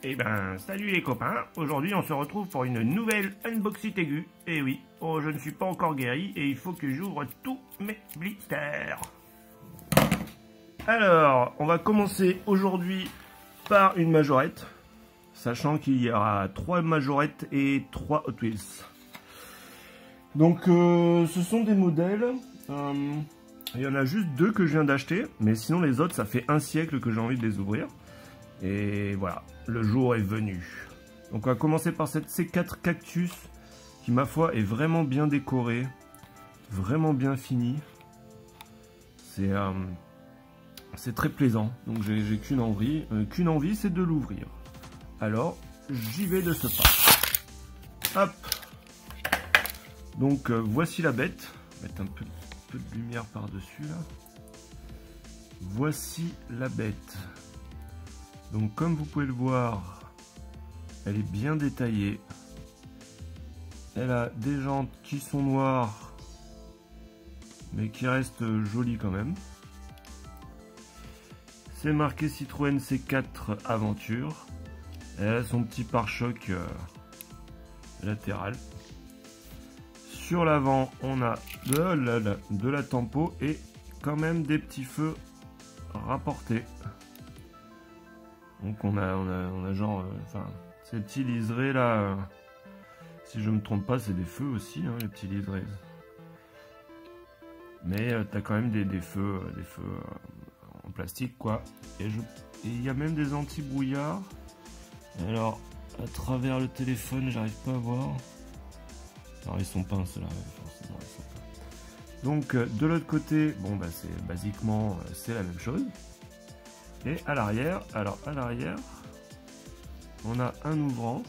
Eh ben, salut les copains, aujourd'hui on se retrouve pour une nouvelle unboxing aiguë. Et oui, oh, je ne suis pas encore guéri et il faut que j'ouvre tous mes blisters. Alors, on va commencer aujourd'hui par une majorette, sachant qu'il y aura 3 majorettes et 3 Hot Wheels. Donc, ce sont des modèles, il y en a juste 2 que je viens d'acheter, mais sinon les autres, ça fait un siècle que j'ai envie de les ouvrir. Et voilà, le jour est venu. Donc on va commencer par cette C4 Cactus qui, ma foi, est vraiment bien décorée, vraiment bien finie. C'est très plaisant, donc j'ai qu'une envie, c'est de l'ouvrir. Alors, j'y vais de ce pas. Hop. Donc voici la bête. Je vais mettre un peu de lumière par-dessus là. Voici la bête. Donc comme vous pouvez le voir, elle est bien détaillée. Elle a des jantes qui sont noires, mais qui restent jolies quand même. C'est marqué Citroën C4 Aventure. Elle a son petit pare-choc latéral. Sur l'avant, on a de la tempo et quand même des petits feux rapportés. Donc on a genre, ces petits liserés là, si je me trompe pas, c'est des feux aussi, hein, les petits liserés. Mais t'as quand même des feux en plastique quoi. Et il y a même des anti-brouillards. Alors à travers le téléphone, j'arrive pas à voir. Alors ils sont peints ceux-là, forcément ils sont peints. Donc de l'autre côté, bon bah c'est basiquement c'est la même chose. Et à l'arrière, on a un ouvrant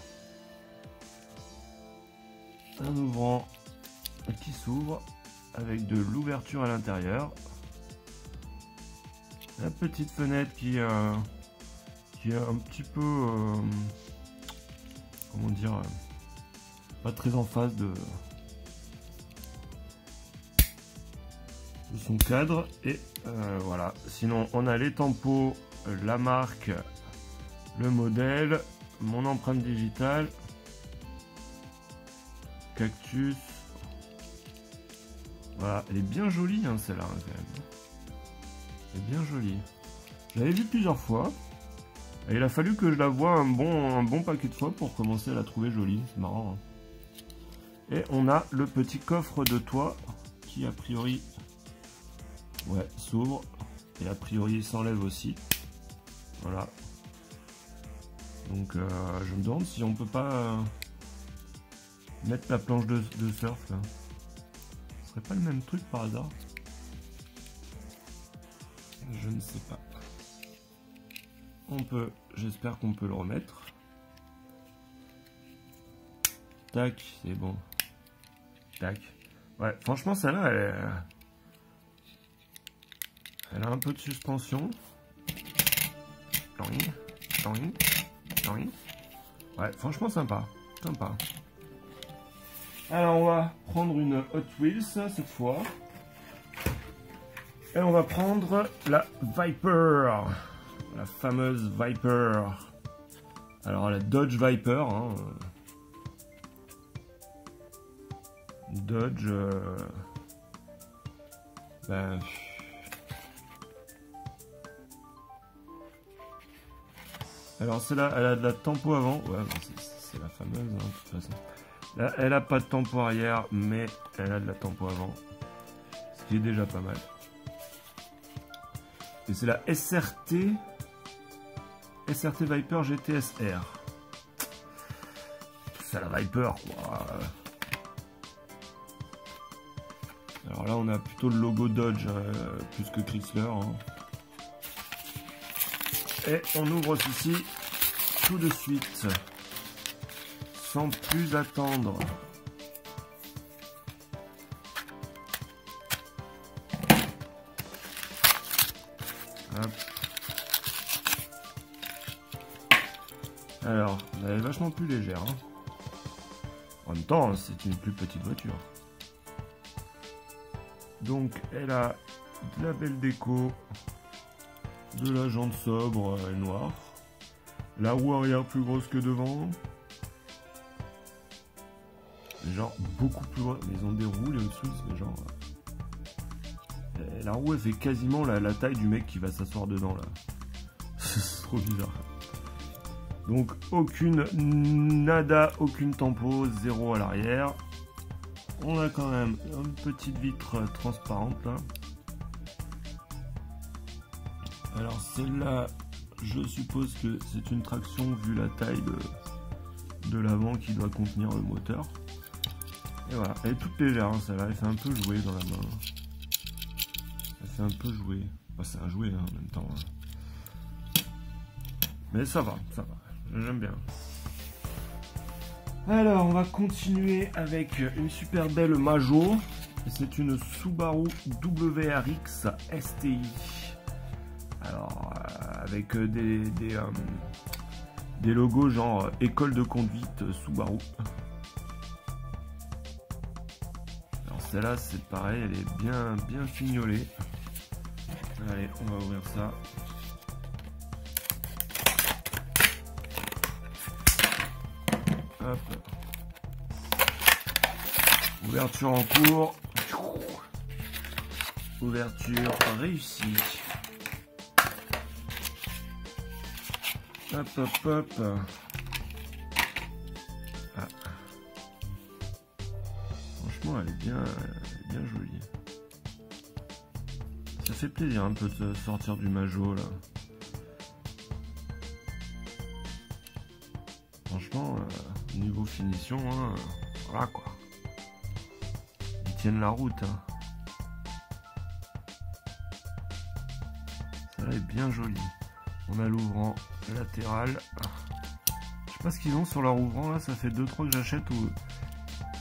qui s'ouvre avec de l'ouverture à l'intérieur. La petite fenêtre qui est un petit peu, comment dire, pas très en face de son cadre. Et voilà, sinon on a les tampos, la marque, le modèle, mon empreinte digitale, Cactus. Voilà, elle est bien jolie hein, celle-là quand même. Elle est bien jolie. Je l'avais vue plusieurs fois et il a fallu que je la voie un bon paquet de fois pour commencer à la trouver jolie. C'est marrant hein. Et on a le petit coffre de toit qui a priori s'ouvre et a priori s'enlève aussi. Voilà. Donc je me demande si on peut pas mettre la planche de surf là. Ce serait pas le même truc par hasard? Je ne sais pas. On peut, j'espère qu'on peut le remettre. Tac, c'est bon. Tac. Ouais, franchement celle-là, elle a un peu de suspension. Ouais, franchement sympa. Alors on va prendre une Hot Wheels cette fois. Et on va prendre la Viper. La fameuse Viper. Alors la Dodge Viper. Hein. Dodge... Alors celle-là, elle a de la tempo avant. Ouais, c'est la fameuse, hein, de toute façon. Là, elle a pas de tempo arrière, mais elle a de la tempo avant. Ce qui est déjà pas mal. Et c'est la SRT Viper GTS-R. C'est la Viper, quoi. Alors là, on a plutôt le logo Dodge, plus que Chrysler. Hein. Et on ouvre ceci tout de suite, sans plus attendre. Hop. Alors, elle est vachement plus légère. Hein. En même temps, c'est une plus petite voiture. Donc, elle a de la belle déco, de la jante sobre et noire. La roue arrière plus grosse que devant. Genre beaucoup plus loin. Mais ils ont des roues les Hot genre. La roue elle fait quasiment la taille du mec qui va s'asseoir dedans là. C'est trop bizarre. Donc aucune tempo, 0 à l'arrière. On a quand même une petite vitre transparente là. Alors celle-là, je suppose que c'est une traction vu la taille de l'avant qui doit contenir le moteur. Et voilà, elle est toute légère, hein, celle-là, elle fait un peu jouer dans la main. Elle fait un peu jouer. Bah, c'est un jouet hein, en même temps. Hein. Mais ça va, j'aime bien. Alors, on va continuer avec une super belle Majo. C'est une Subaru WRX STI. Alors, avec des logos genre école de conduite Subaru. Alors celle-là, c'est pareil, elle est bien fignolée. Allez, on va ouvrir ça. Hop. Ouverture en cours. Ouverture réussie. Hop, hop, hop. Ah. Franchement, elle est bien jolie. Ça fait plaisir un peu de sortir du Majo là. Franchement, niveau finition, hein, voilà quoi. Ils tiennent la route. Hein. Ça est bien joli. On a l'ouvrant latéral. Je sais pas ce qu'ils ont sur leur ouvrant là, ça fait 2-3 que j'achète où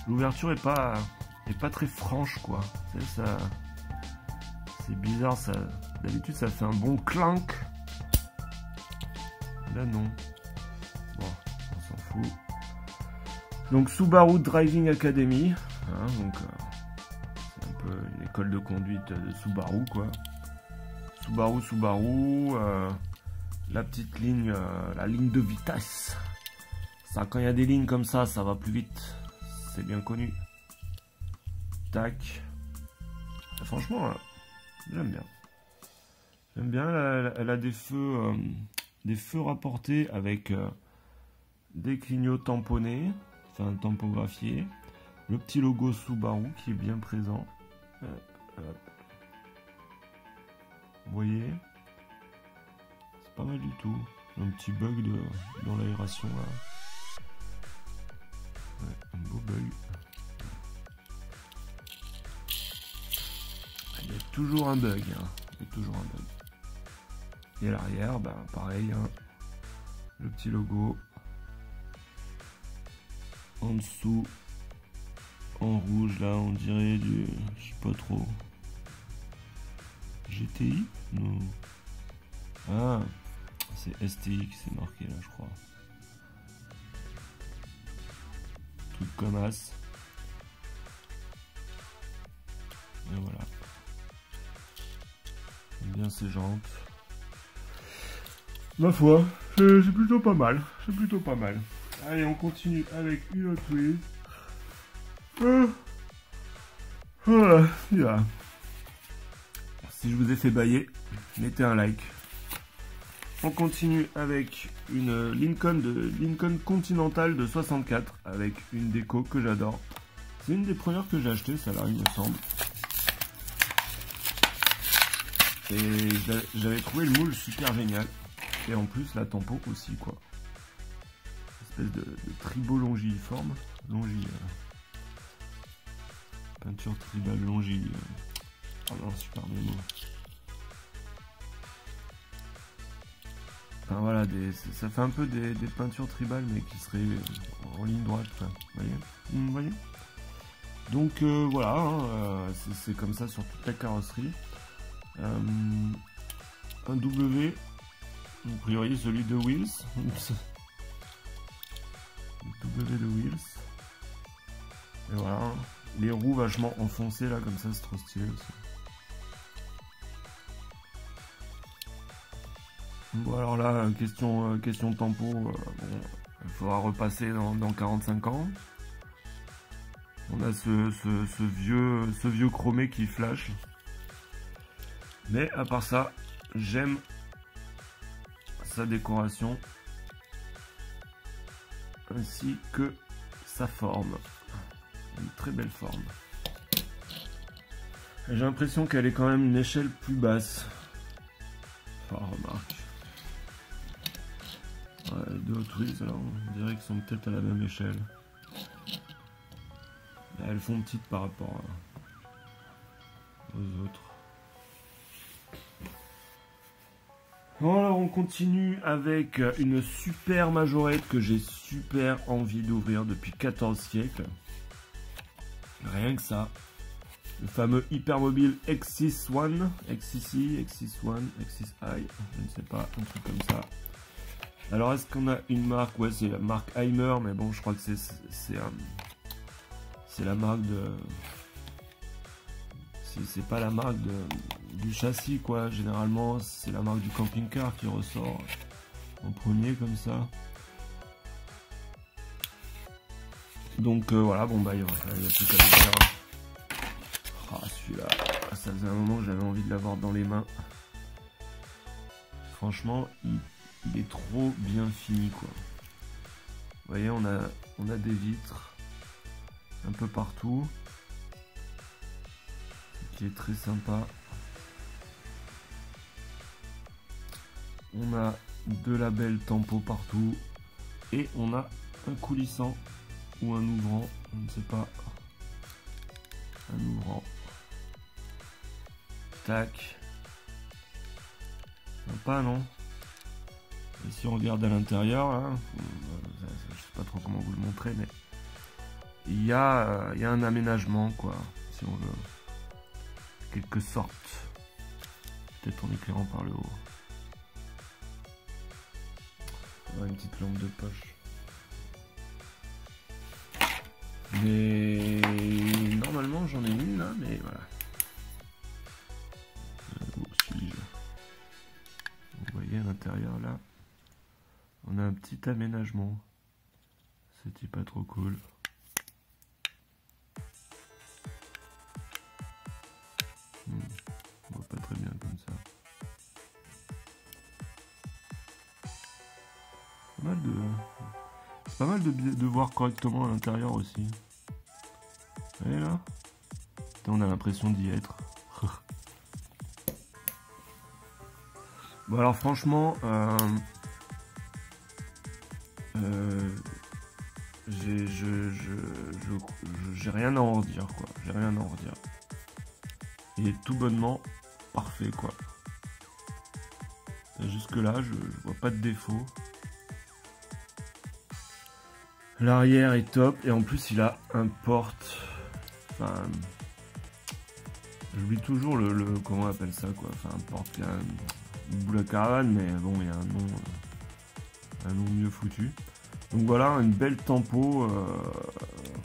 l'ouverture est pas très franche quoi. Ça, c'est bizarre ça. D'habitude ça fait un bon clank. Là non. Bon, on s'en fout. Donc Subaru Driving Academy. Hein, donc c'est un peu une école de conduite de Subaru quoi. Subaru. La petite ligne, la ligne de vitesse. Ça, quand il y a des lignes comme ça va plus vite. C'est bien connu. Tac. Et franchement, j'aime bien. J'aime bien. Elle a des feux rapportés avec des clignots tamponnés, enfin tampographiés. Le petit logo Subaru qui est bien présent. Vous voyez? Pas mal du tout. Un petit bug dans l'aération là. Ouais, un beau bug. Il y a toujours un bug. Hein. Il y a toujours un bug. Et à l'arrière, bah, pareil. Hein. Le petit logo. En dessous. En rouge là, on dirait du. Je sais pas trop. GTI? Non. Ah! C'est STI qui s'est marqué là, je crois. Tout comme as. Et voilà. J'aime bien ces jantes. Ma foi, c'est plutôt pas mal. C'est plutôt pas mal. Allez, on continue avec une autre Wheels. Voilà. Si je vous ai fait bailler, mettez un like. On continue avec une Lincoln Continental de 64 avec une déco que j'adore. C'est une des premières que j'ai achetées, ça là il me semble. Et j'avais trouvé le moule super génial. Et en plus la tempo aussi quoi. Espèce de tribal longiforme. Peinture tribal Oh non, super bien mots. Enfin voilà, ça fait un peu des peintures tribales mais qui seraient en ligne droite. Vous voyez, donc voilà, hein, c'est comme ça sur toute la carrosserie. Un W, a priori celui de Wheels. W de Wheels. Et voilà, hein, les roues vachement enfoncées là comme ça, c'est trop stylé aussi. Bon alors là, question tempo, bon, il faudra repasser dans 45 ans. On a ce vieux chromé qui flash. Mais à part ça, j'aime sa décoration ainsi que sa forme. Une très belle forme. J'ai l'impression qu'elle est quand même une échelle plus basse. Enfin, remarque. Ouais, les deux Hot Wheels, alors on dirait qu'ils sont peut-être à la même échelle. Mais elles font petites par rapport aux autres. Bon, alors on continue avec une super majorette que j'ai super envie d'ouvrir depuis 14 siècles. Rien que ça. Le fameux hypermobile X6-1, X6i, X6-1, X6i, je ne sais pas, un truc comme ça. Alors est-ce qu'on a une marque? Ouais, c'est la marque Heimer, mais bon, je crois que c'est la marque de... C'est pas la marque du châssis, quoi. Généralement, c'est la marque du camping-car qui ressort en premier, comme ça. Donc voilà, bon bah il y a plus qu'à le faire. Ah, celui-là, ça faisait un moment que j'avais envie de l'avoir dans les mains. Franchement, il est trop bien fini, quoi. Vous voyez, on a des vitres un peu partout, ce qui est très sympa. On a deux labels tempo partout et on a un coulissant ou un ouvrant, je ne sais pas, un ouvrant. Tac. Pas non. Et si on regarde à l'intérieur, hein, je sais pas trop comment vous le montrer, mais il y a un aménagement, quoi, si on veut, quelque sorte, peut-être en éclairant par le haut. Ouais, une petite lampe de poche. Mais normalement j'en ai une là, mais voilà. Où suis-je? Vous voyez à l'intérieur là, on a un petit aménagement. C'était pas trop cool. On voit pas très bien comme ça. C'est pas mal de voir correctement à l'intérieur aussi. Vous voyez là? On a l'impression d'y être. Bon alors franchement, j'ai rien à en redire, quoi. J'ai rien à en redire. Il est tout bonnement parfait, quoi. Jusque là, je vois pas de défaut. L'arrière est top et en plus il a un porte. Enfin, j'oublie toujours le comment on appelle ça, quoi. Enfin, un porte qui a une boule à caravane, mais bon, il y a un nom mieux foutu. Donc voilà, une belle tempo.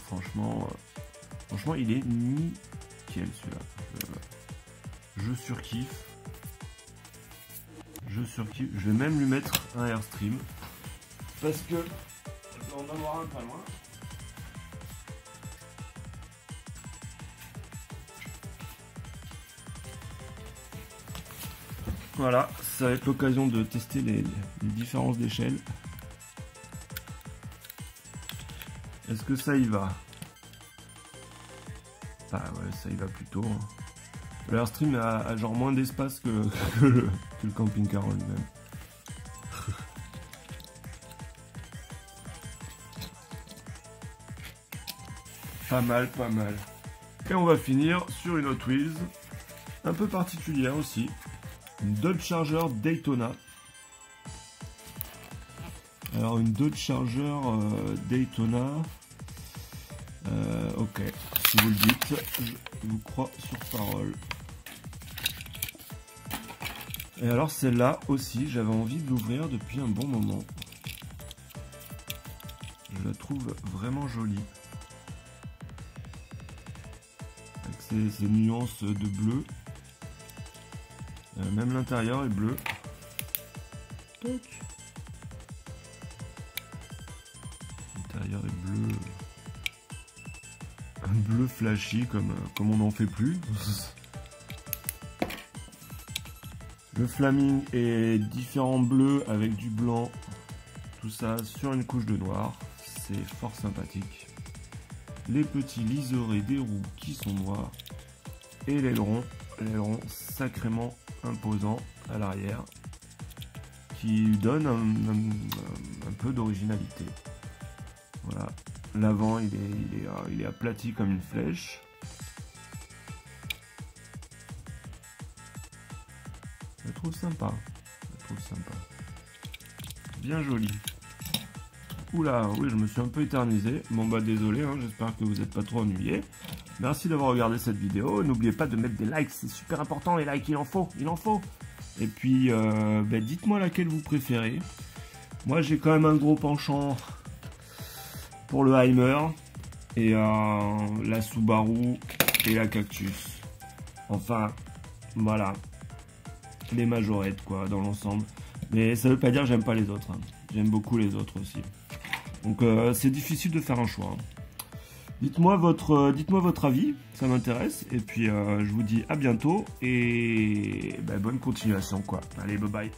Franchement, il est nickel celui-là. Je surkiffe. Je vais même lui mettre un Airstream parce que je vais en avoir un pas loin. Voilà, ça va être l'occasion de tester les différences d'échelle. Est-ce que ça y va? Ah ouais, ça y va plutôt. Hein. Le Airstream a genre moins d'espace que le camping-car en lui-même. Pas mal, pas mal. Et on va finir sur une Hot Wheels un peu particulière aussi. Une Dodge Charger Daytona. Alors une Dodge Charger Daytona. Ok, si vous le dites, je vous crois sur parole. Et alors celle-là aussi, j'avais envie de l'ouvrir depuis un bon moment. Je la trouve vraiment jolie. Avec ces nuances de bleu. Même l'intérieur est bleu. Toc. L'intérieur est bleu. Un bleu flashy comme on n'en fait plus. Le flaming est différents bleus avec du blanc. Tout ça sur une couche de noir. C'est fort sympathique. Les petits liserés des roues qui sont noirs. Et l'aileron sacrément imposant à l'arrière. Qui donne un peu d'originalité. Voilà. L'avant il est aplati comme une flèche. Je trouve sympa. Bien joli. Oula, oui, je me suis un peu éternisé. Bon bah désolé, hein, j'espère que vous n'êtes pas trop ennuyés. Merci d'avoir regardé cette vidéo. N'oubliez pas de mettre des likes, c'est super important les likes, il en faut. Et puis, dites-moi laquelle vous préférez. Moi j'ai quand même un gros penchant pour le Heimer et la Subaru et la Cactus. Enfin, voilà. Les majorettes quoi dans l'ensemble, mais ça veut pas dire que j'aime pas les autres, hein. J'aime beaucoup les autres aussi, donc c'est difficile de faire un choix, hein. Dites-moi votre avis, ça m'intéresse, et puis je vous dis à bientôt et bonne continuation quoi. Allez, bye bye.